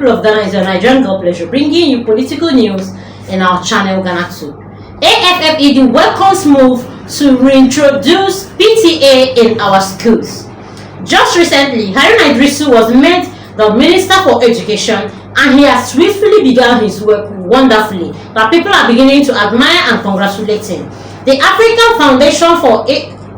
people of Ghana, is your Nigerian God pleasure, bringing you political news in our channel Ghanatube. AFFED welcomes move to reintroduce PTA in our schools. Just recently, Haruna Iddrisu was made the Minister for Education, and he has swiftly begun his work wonderfully that people are beginning to admire and congratulate him. The African Foundation for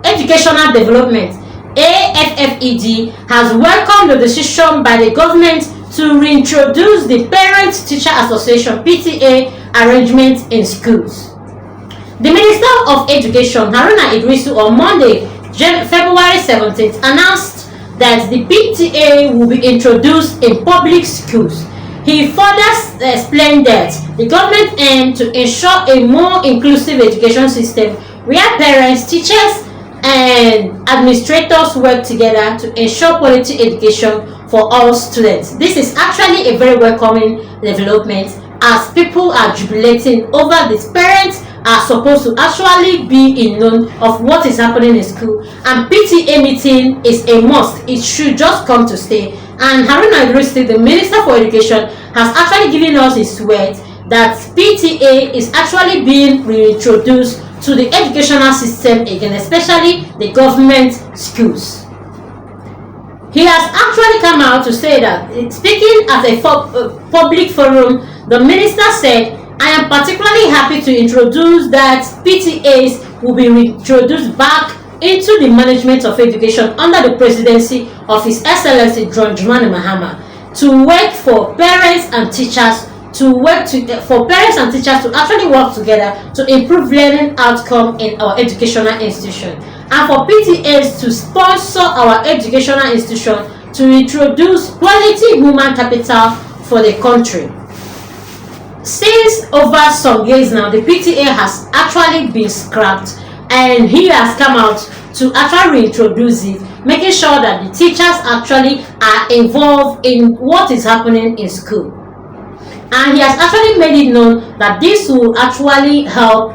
Educational Development, AFFED, has welcomed the decision by the government to reintroduce the Parent-Teacher Association (PTA) arrangement in schools. The Minister of Education, Haruna Iddrisu, on Monday, February 17th, announced that the PTA will be introduced in public schools. He further explained that the government aims to ensure a more inclusive education system where parents, teachers, and administrators work together to ensure quality education for all students. This is actually a very welcoming development, as people are jubilating over this. Parents are supposed to actually be in known of what is happening in school, and PTA meeting is a must. It should just come to stay. And Haruna Iddrisu, the Minister for Education, has actually given us his word that PTA is actually being reintroduced to the educational system again, especially the government schools. He has actually come out to say that, speaking at a public forum, the minister said, "I am particularly happy to introduce that PTAs will be reintroduced back into the management of education under the presidency of His Excellency John Dramani Mahama, to work for parents and teachers to actually work together to improve learning outcome in our educational institution, and for PTAs to sponsor our educational institution to introduce quality human capital for the country." Since over some years now, the PTA has actually been scrapped, and he has come out to actually reintroduce it, making sure that the teachers actually are involved in what is happening in school. And he has actually made it known that this will actually help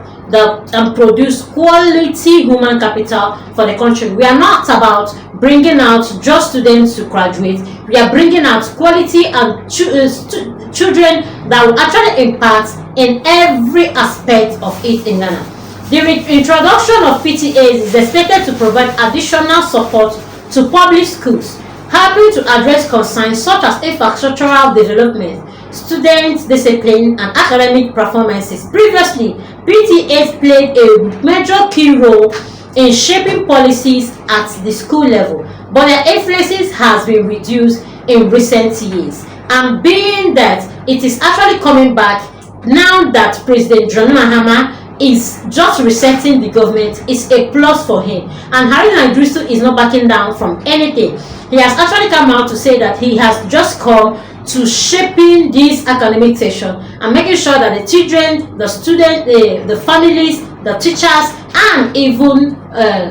produce quality human capital for the country. We are not about bringing out just students to graduate. We are bringing out quality and children that will actually impact in every aspect of it in Ghana. The introduction of PTAs is expected to provide additional support to public schools, helping to address concerns such as infrastructural development, student discipline, and academic performances. Previously, PTAs played a major key role in shaping policies at the school level, but their influences has been reduced in recent years. And being that it is actually coming back now that President John Mahama is just resetting the government, is a plus for him. And Haruna Iddrisu is not backing down from anything. He has actually come out to say that he has just come to shaping this academic session and making sure that the children, the students, the families, the teachers, and even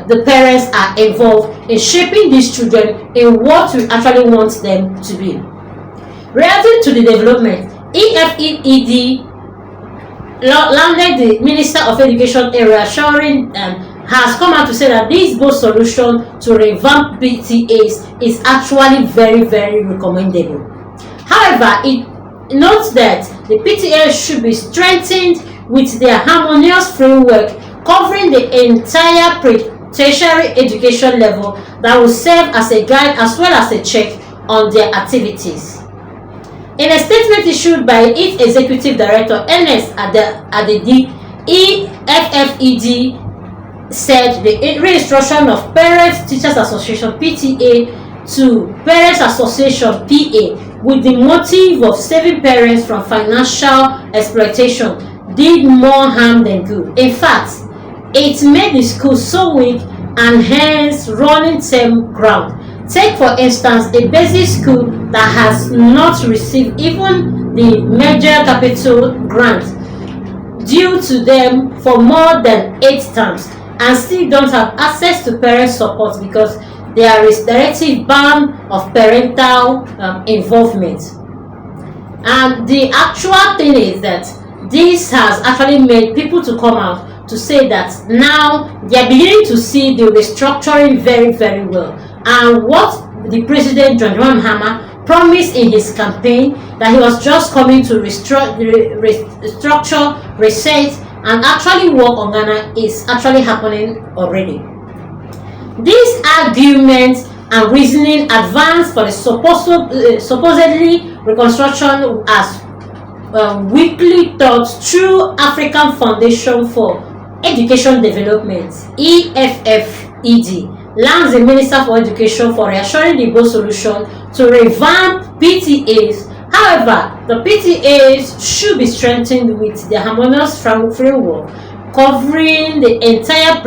the parents are involved in shaping these children in what we actually want them to be. Related to the development, AFFED landed the Minister of Education area, assuring has come out to say that this bold solution to revamp PTAs is actually very, very recommendable. However, it notes that the PTA should be strengthened with their harmonious framework covering the entire pre-tertiary education level that will serve as a guide as well as a check on their activities. In a statement issued by its Executive Director, Ernest Addo, AFFED said the reinstruction of Parents Teachers Association (PTA) to Parents Association (PA) with the motive of saving parents from financial exploitation did more harm than good. In fact, it made the school so weak and hence running term ground. Take for instance a basic school that has not received even the major capital grant due to them for more than 8 terms and still don't have access to parent support because there is directive ban of parental involvement. And the actual thing is that this has actually made people to come out to say that now they are beginning to see the restructuring very, very well. And what the President John Dramani Mahama promised in his campaign that he was just coming to restructure, reset, and actually work on Ghana is actually happening already. These arguments and reasoning advanced for the supposedly reconstruction as weekly taught through African Foundation for Education Development (EFFED) lands the Minister for Education for reassuring the bold solution to revamp PTAs. However, the PTAs should be strengthened with the harmonious framework covering the entire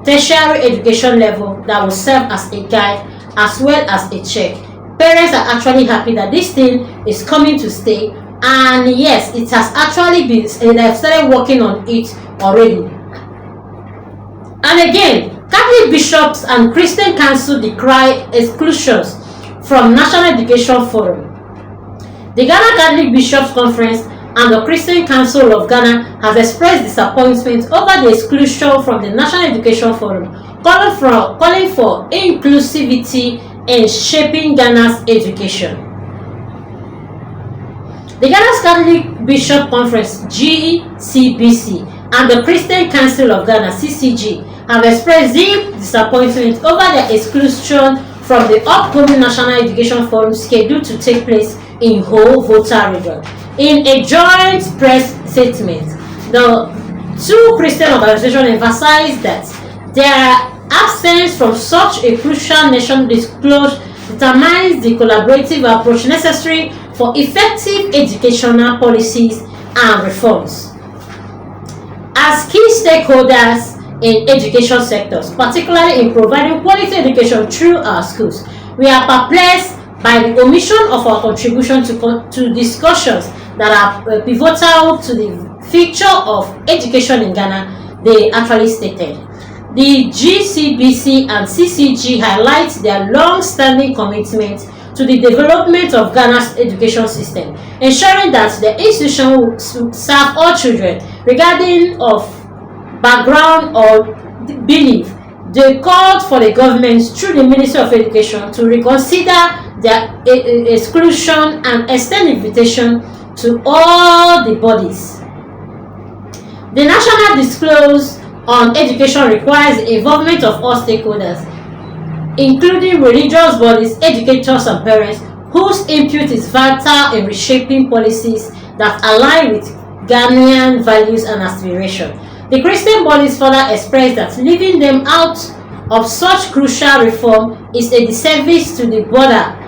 tertiary education level that will serve as a guide as well as a check. Parents are actually happy that this thing is coming to stay, and yes, it has actually been, they have started working on it already. And again, Catholic bishops and Christian council decry exclusions from National Education Forum. The Ghana Catholic Bishops Conference and the Christian Council of Ghana has expressed disappointment over the exclusion from the National Education Forum, calling for inclusivity in shaping Ghana's education. The Ghana Catholic Bishop Conference (GCBC) and the Christian Council of Ghana (CCG) have expressed deep disappointment over the exclusion from the upcoming National Education Forum scheduled to take place in Volta region. In a joint press statement, the two Christian organizations emphasized that their absence from such a crucial nation disclosure determines the collaborative approach necessary for effective educational policies and reforms. As key stakeholders in education sectors, particularly in providing quality education through our schools, we are perplexed by the omission of our contribution to discussions that are pivotal to the future of education in Ghana, they actually stated. The GCBC and CCG highlight their long-standing commitment to the development of Ghana's education system, ensuring that the institution will serve all children, regardless of background or belief. They called for the government through the Ministry of Education to reconsider their exclusion and extend invitation to all the bodies. The national disclosure on education requires the involvement of all stakeholders, including religious bodies, educators, and parents, whose input is vital in reshaping policies that align with Ghanaian values and aspirations. The Christian bodies further expressed that leaving them out of such crucial reform is a disservice to the broader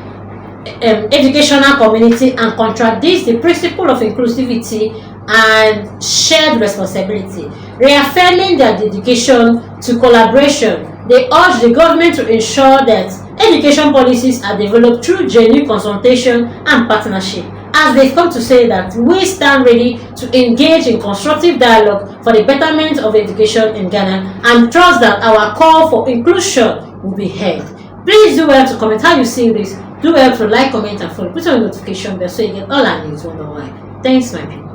educational community and contradicts the principle of inclusivity and shared responsibility. Reaffirming their dedication to collaboration, they urge the government to ensure that education policies are developed through genuine consultation and partnership, as they've come to say that we stand ready to engage in constructive dialogue for the betterment of education in Ghana and trust that our call for inclusion will be heard. Please do well to comment how you see this. Do well to like, comment, and follow. Put on the notification bell so you get all our news one by one. Thanks, my people.